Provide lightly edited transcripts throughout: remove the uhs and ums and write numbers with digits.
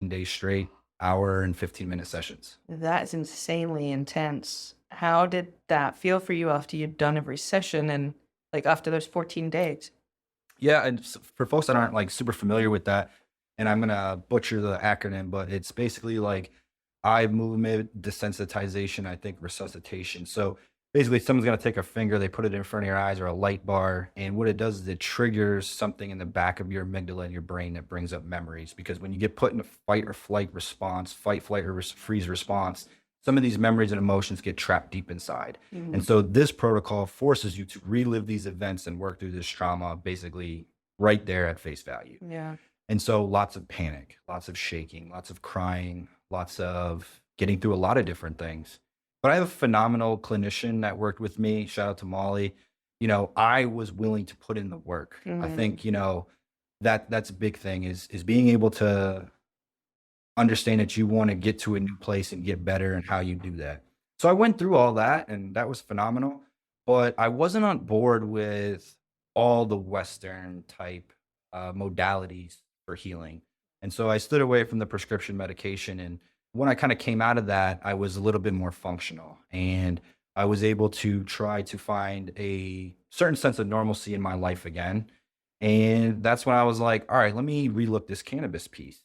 days straight, hour and 15-minute sessions. That is insanely intense. How did that feel for you after you'd done every session and like after those 14 days? Yeah, and for folks that aren't like super familiar with that, and I'm gonna butcher the acronym, but it's basically like eye movement desensitization, I think resuscitation. So basically, someone's gonna take a finger, they put it in front of your eyes or a light bar, and what it does is it triggers something in the back of your amygdala in your brain that brings up memories. Because when you get put in a fight or flight response, fight, flight, or freeze response, some of these memories and emotions get trapped deep inside. And Mhm. so this protocol forces you to relive these events and work through this trauma basically right there at face value. Yeah. And so lots of panic, lots of shaking, lots of crying, lots of getting through a lot of different things. But I have a phenomenal clinician that worked with me. Shout out to Molly. I was willing to put in the work. I Mhm. think, that's a big thing is being able to understand that you want to get to a new place and get better and how you do that. So I went through all that and that was phenomenal, but I wasn't on board with all the Western type modalities for healing. And so I stood away from the prescription medication. And when I kind of came out of that, I was a little bit more functional and I was able to try to find a certain sense of normalcy in my life again. And that's when I was like, all right, let me relook this cannabis piece.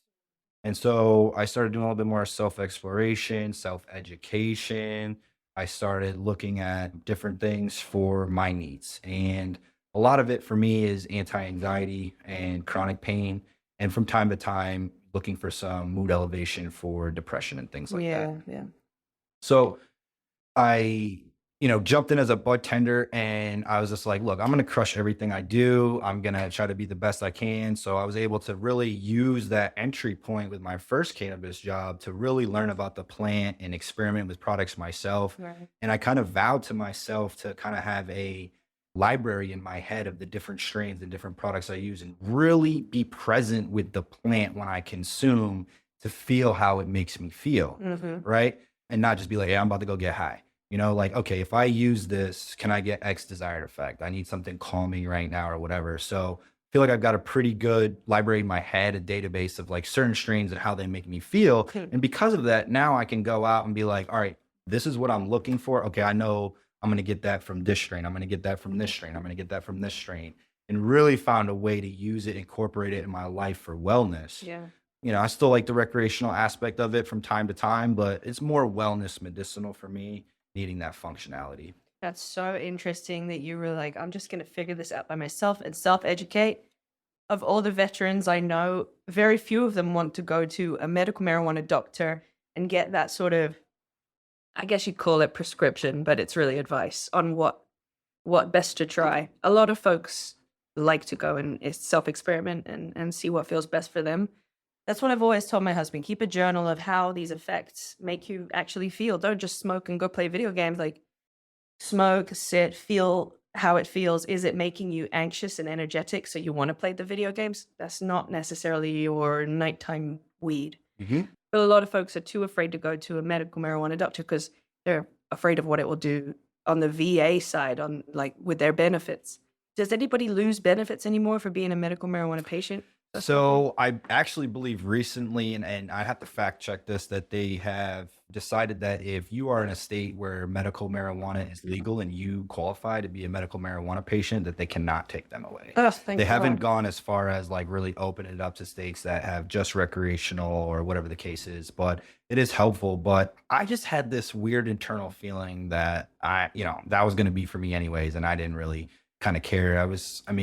And so I started doing a little bit more self exploration, self education. I started looking at different things for my needs. And a lot of it for me is anti anxiety and chronic pain. And from time to time, looking for some mood elevation for depression and things like that. Yeah, yeah. So I, jumped in as a bartender and I was just like, look, I'm going to crush everything I do. I'm going to try to be the best I can. So I was able to really use that entry point with my first cannabis job to really learn about the plant and experiment with products myself. Right. And I kind of vowed to myself to kind of have a library in my head of the different strains and different products I use and really be present with the plant when I consume to feel how it makes me feel. Mhm. Right. And not just be like, yeah, I'm about to go get high. Like, okay, if I use this, can I get X desired effect? I need something calming right now or whatever. So I feel like I've got a pretty good library in my head, a database of like certain strains and how they make me feel. And because of that, now I can go out and be like, all right, this is what I'm looking for. Okay, I know I'm going to get that from this strain. I'm going to get that from this strain. I'm going to get that from this strain. And really found a way to use it, incorporate it in my life for wellness. Yeah. I still like the recreational aspect of it from time to time, but it's more wellness medicinal for me, needing that functionality. That's so interesting that you were like, I'm just going to figure this out by myself and self educate. Of all the veterans I know, very few of them want to go to a medical marijuana doctor and get that sort of, I guess you'd call it prescription, but it's really advice on what best to try. A lot of folks like to go and self experiment and see what feels best for them. That's what I've always told my husband. Keep a journal of how these effects make you actually feel. Don't just smoke and go play video games. Like smoke, sit, feel how it feels. Is it making you anxious and energetic so you want to play the video games? That's not necessarily your nighttime weed. Hmm. But a lot of folks are too afraid to go to a medical marijuana doctor because they're afraid of what it will do on the VA side, on like with their benefits. Does anybody lose benefits anymore for being a medical marijuana patient? That's something. So I actually believe recently, and I have to fact check this, that they have decided that if you are in a state where medical marijuana is legal and you qualify to be a medical marijuana patient, that they cannot take them away. Oh, They thank haven't God. gone as far as like really open it up to states that have just recreational or whatever the case is, but it is helpful. But I just had this weird internal feeling that that was going to be for me anyways. And I didn't really kind of care. I was at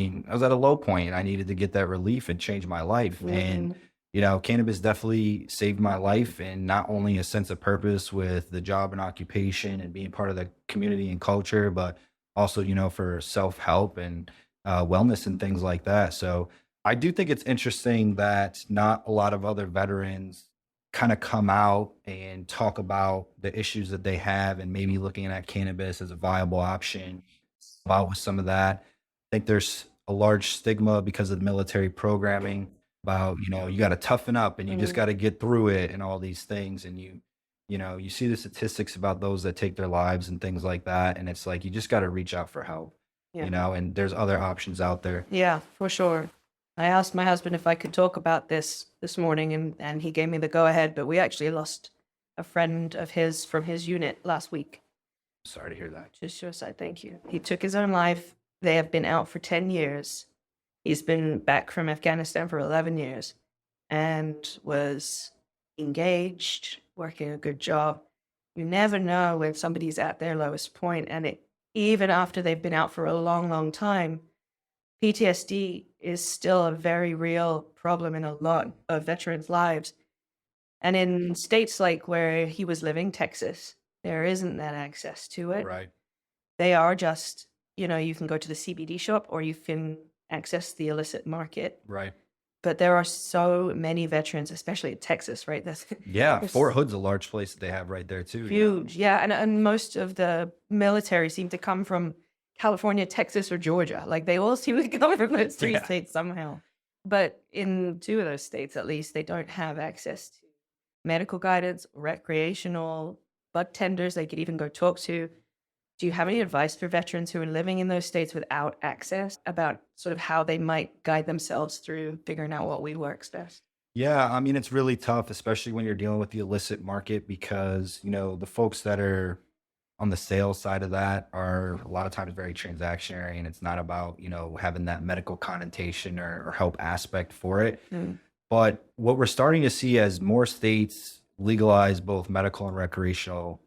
a low point. I needed to get that relief and change my life. And, Mhm. cannabis definitely saved my life and not only a sense of purpose with the job and occupation and being part of the community and culture, but also, for self help and wellness and things like that. So I do think it's interesting that not a lot of other veterans kind of come out and talk about the issues that they have and maybe looking at cannabis as a viable option about with some of that. I think there's a large stigma because of the military programming about, you got to toughen up and you just Mhm. got to get through it and all these things. And you see the statistics about those that take their lives and things like that. And it's like, you just got to reach out for help, Yeah. and there's other options out there. Yeah, for sure. I asked my husband if I could talk about this morning, and he gave me the go ahead. But we actually lost a friend of his from his unit last week. Sorry to hear that. Just suicide. Thank you. He took his own life. They have been out for 10 years. He's been back from Afghanistan for 11 years and was engaged, working a good job. You never know when somebody's at their lowest point, and even after they've been out for a long, long time, PTSD is still a very real problem in a lot of veterans' lives. And in states like where he was living, Texas, there isn't that access to it. Right. They are just, you can go to the CBD shop or you can access the illicit market. Right. But there are so many veterans, especially in Texas, right? That's Yeah. there's Fort Hood's a large place that they have right there too. huge. Yeah. And most of the military seem to come from California, Texas, or Georgia. Like they all seem to come from those three Yeah. states somehow. But in two of those states, at least, they don't have access to medical guidance, recreational bud tenders they could even go talk to. Do you have any advice for veterans who are living in those states without access about sort of how they might guide themselves through figuring out what weed works best? Yeah, I mean, it's really tough, especially when you're dealing with the illicit market because, the folks that are on the sales side of that are a lot of times very transactionary and it's not about, having that medical connotation or help aspect for it. Mm. But what we're starting to see as more states legalize both medical and recreational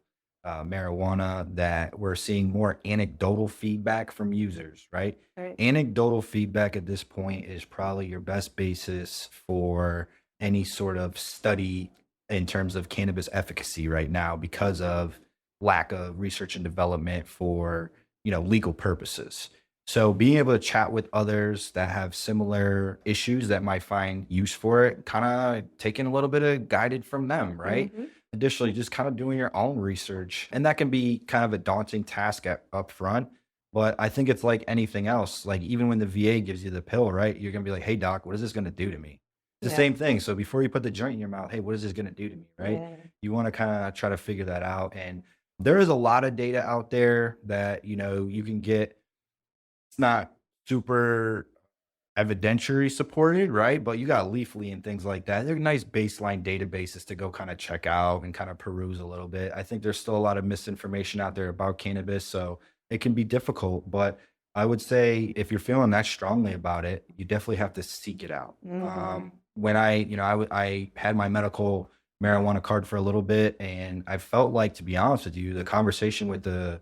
marijuana, that we're seeing more anecdotal feedback from users, right? Right. Anecdotal feedback at this point is probably your best basis for any sort of study in terms of cannabis efficacy right now because of lack of research and development for, legal purposes. So being able to chat with others that have similar issues that might find use for it, kind of taking a little bit of guided from them, right? Mhm. Additionally, just kind of doing your own research. And that can be kind of a daunting task up front. But I think it's like anything else. Like even when the VA gives you the pill, right? You're gonna be like, hey doc, what is this gonna do to me? It's the Yeah. same thing. So before you put the joint in your mouth, hey, what is this gonna do to me? Right. Yeah. You want to kind of try to figure that out. And there is a lot of data out there that, you can get. It's not super evidentiary supported, right? But you got Leafly and things like that. They're nice baseline databases to go kind of check out and kind of peruse a little bit. I think there's still a lot of misinformation out there about cannabis, so it can be difficult. But I would say if you're feeling that strongly about it, you definitely have to seek it out. Mhm. When I had my medical marijuana card for a little bit, and I felt like, to be honest with you, the conversation with the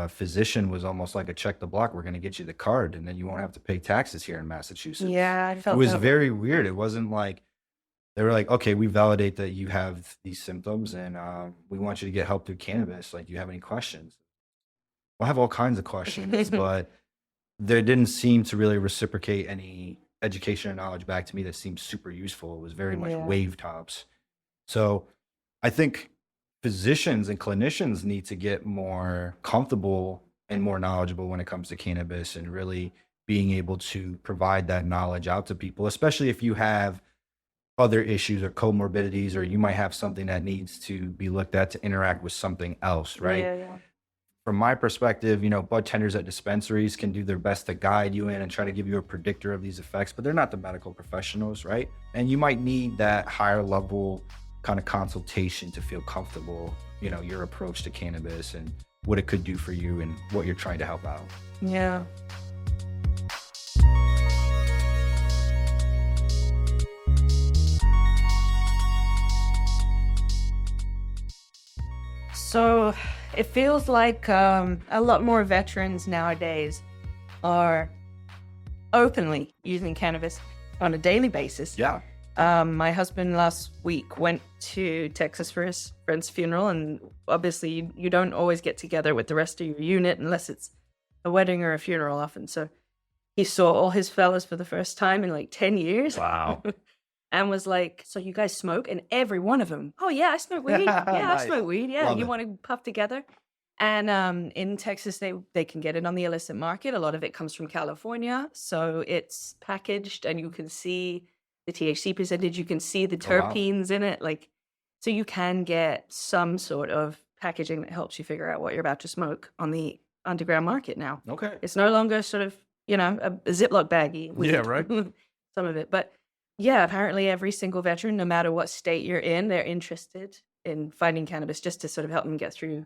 physician was almost like a check the block. We're going to get you the card, and then you won't have to pay taxes here in Massachusetts. Yeah, I It felt was that. very weird. It wasn't like they were like, okay, we validate that you have these symptoms, and we want you to get help through cannabis. Like, do you have any questions? Well, I have all kinds of questions, but they didn't seem to really reciprocate any education or knowledge back to me that seemed super useful. It was very much Yeah. wave tops. So I think physicians and clinicians need to get more comfortable and more knowledgeable when it comes to cannabis and really being able to provide that knowledge out to people, especially if you have other issues or comorbidities, or you might have something that needs to be looked at to interact with something else, right? Yeah. From my perspective, bud tenders at dispensaries can do their best to guide you in and try to give you a predictor of these effects, but they're not the medical professionals, right? And you might need that higher level kind of consultation to feel comfortable, your approach to cannabis and what it could do for you and what you're trying to help out. Yeah. So it feels like a lot more veterans nowadays are openly using cannabis on a daily basis. Yeah. My husband last week went to Texas for his friend's funeral, and obviously you don't always get together with the rest of your unit unless it's a wedding or a funeral often. So he saw all his fellas for the first time in like 10 years. Wow. And was like, so you guys smoke? And every one of them, oh yeah, I smoke weed. Yeah, I Nice. smoke weed. Yeah, Love you it. want to puff together? And in Texas, they can get it on the illicit market. A lot of it comes from California, so it's packaged, and you can see the THC percentage. You can see the Oh, wow. terpenes in it. Like, so you can get some sort of packaging that helps you figure out what you're about to smoke on the underground market now. Okay. It's no longer sort of, a Ziploc baggie. Yeah, right. some of it. But yeah, apparently every single veteran, no matter what state you're in, they're interested in finding cannabis just to sort of help them get through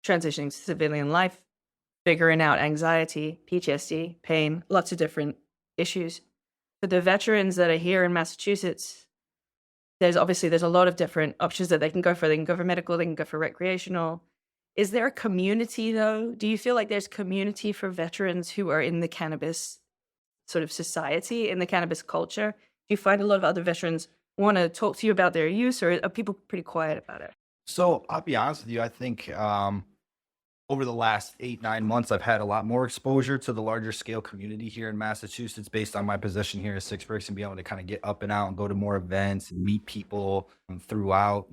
transitioning to civilian life, figuring out anxiety, PTSD, pain, lots of different issues. For the veterans that are here in Massachusetts, there's a lot of different options that they can go for. They can go for medical, they can go for recreational. Is there a community though? Do you feel like there's community for veterans who are in the cannabis sort of society, in the cannabis culture? Do you find a lot of other veterans want to talk to you about their use, or are people pretty quiet about it? So I'll be honest with you. I think over the last 8, 9 months, I've had a lot more exposure to the larger scale community here in Massachusetts based on my position here as six person, be able to kind of get up and out and go to more events and meet people throughout,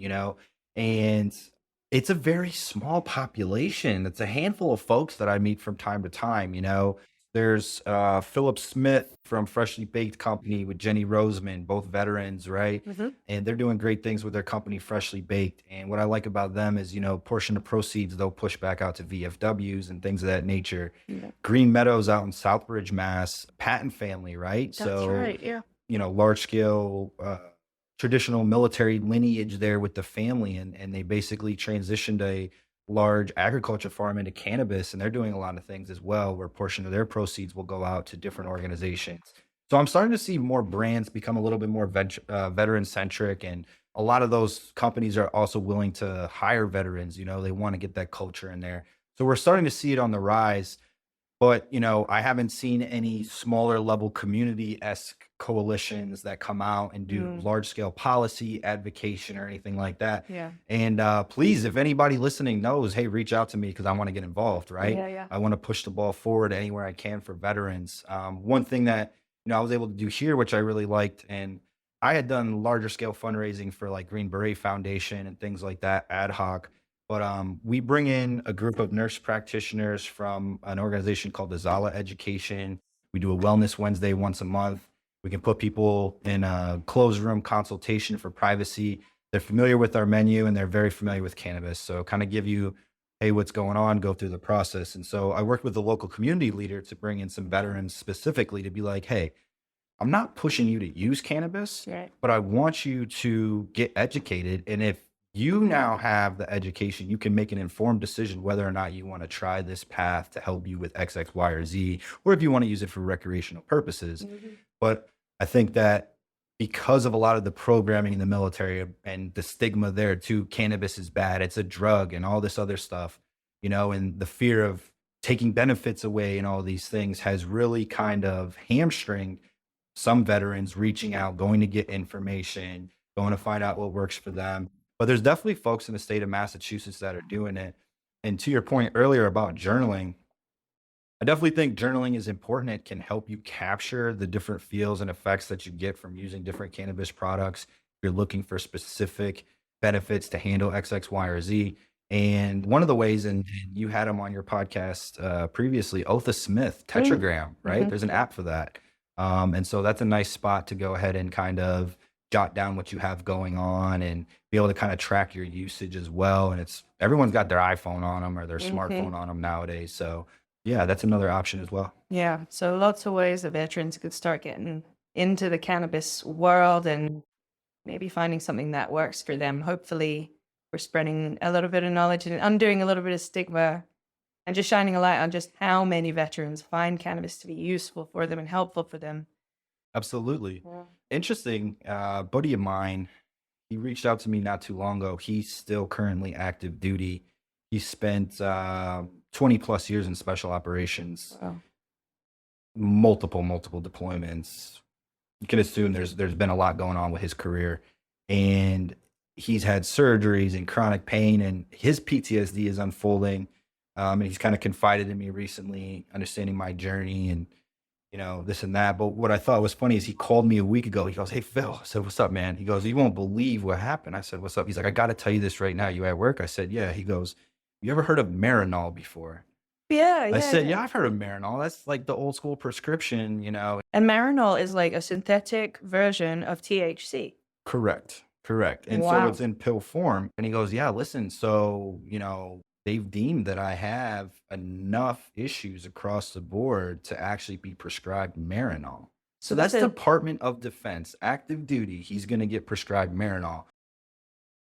and it's a very small population. It's a handful of folks that I meet from time to time. There's Philip Smith from Freshly Baked Company with Jenny Roseman, both veterans, right? Mhm. And they're doing great things with their company, Freshly Baked. And what I like about them is, portion of proceeds they'll push back out to VFWs and things of that nature. Yeah. Green Meadows out in Southbridge, Mass, Patton family, right? That's right. Yeah. Large scale traditional military lineage there with the family, and they basically transitioned a large agriculture farm into cannabis, and they're doing a lot of things as well where a portion of their proceeds will go out to different organizations. So I'm starting to see more brands become a little bit more veteran centric, and a lot of those companies are also willing to hire veterans. They want to get that culture in there, so we're starting to see it on the rise. But, I haven't seen any smaller level community-esque coalitions that come out and do Mm, large scale policy advocation or anything like that. yeah. And please, if anybody listening knows, hey, reach out to me because I want to get involved, right? Yeah. Yeah. I want to push the ball forward anywhere I can for veterans. One thing that, I was able to do here, which I really liked, and I had done larger scale fundraising for like Green Beret Foundation and things like that, ad hoc. But we bring in a group of nurse practitioners from an organization called the Zala Education. We do a Wellness Wednesday once a month. We can put people in a closed room consultation for privacy. They're familiar with our menu and they're very familiar with cannabis. So kind of give you, hey, what's going on, go through the process. And so I worked with the local community leader to bring in some veterans specifically to be like, hey, I'm not pushing you to use cannabis, Right. but I want you to get educated. And if you now have the education, you can make an informed decision whether or not you want to try this path to help you with X, X, Y, or Z, or if you want to use it for recreational purposes. Mhm. But I think that because of a lot of the programming in the military and the stigma there too, cannabis is bad, it's a drug, and all this other stuff, and the fear of taking benefits away and all these things has really kind of hamstringed some veterans reaching out, going to get information, going to find out what works for them. But there's definitely folks in the state of Massachusetts that are doing it. And to your point earlier about journaling, I definitely think journaling is important. It can help you capture the different feels and effects that you get from using different cannabis products. If you're looking for specific benefits to handle X, X, Y, or Z. And one of the ways, and you had him on your podcast previously, Otha Smith, Mm, Tetragram, right? mhm. There's an app for that. And so that's a nice spot to go ahead and kind of jot down what you have going on and be able to kind of track your usage as well. And everyone's got their iPhone on them or their Mhm. smartphone on them nowadays. So yeah, that's another option as well. Yeah. So lots of ways that veterans could start getting into the cannabis world and maybe finding something that works for them. Hopefully, we're spreading a little bit of knowledge and undoing a little bit of stigma and just shining a light on just how many veterans find cannabis to be useful for them and helpful for them. Absolutely. Yeah. Interesting. Buddy of mine, he reached out to me not too long ago. He's still currently active duty. He spent 20 plus years in special operations, Wow. multiple deployments. You can assume there's been a lot going on with his career, and he's had surgeries and chronic pain, and his PTSD is unfolding. And he's kind of confided in me recently, understanding my journey and this and that. But what I thought was funny is he called me a week ago. He goes, "Hey Phil," I said, "What's up, man?" He goes, "You won't believe what happened." I said, "What's up?" He's like, "I got to tell you this right now. You at work?" I said, "Yeah." He goes, "You ever heard of Marinol before?" Yeah, I yeah, said, yeah. "Yeah, I've heard of Marinol. That's like the old school prescription." And Marinol is like a synthetic version of THC. Correct. Correct. And so it's Wow. in pill form. And he goes, "Yeah, listen, so, they've deemed that I have enough issues across the board to actually be prescribed Marinol." So that's that's a Department of Defense, active duty. He's going to get prescribed Marinol.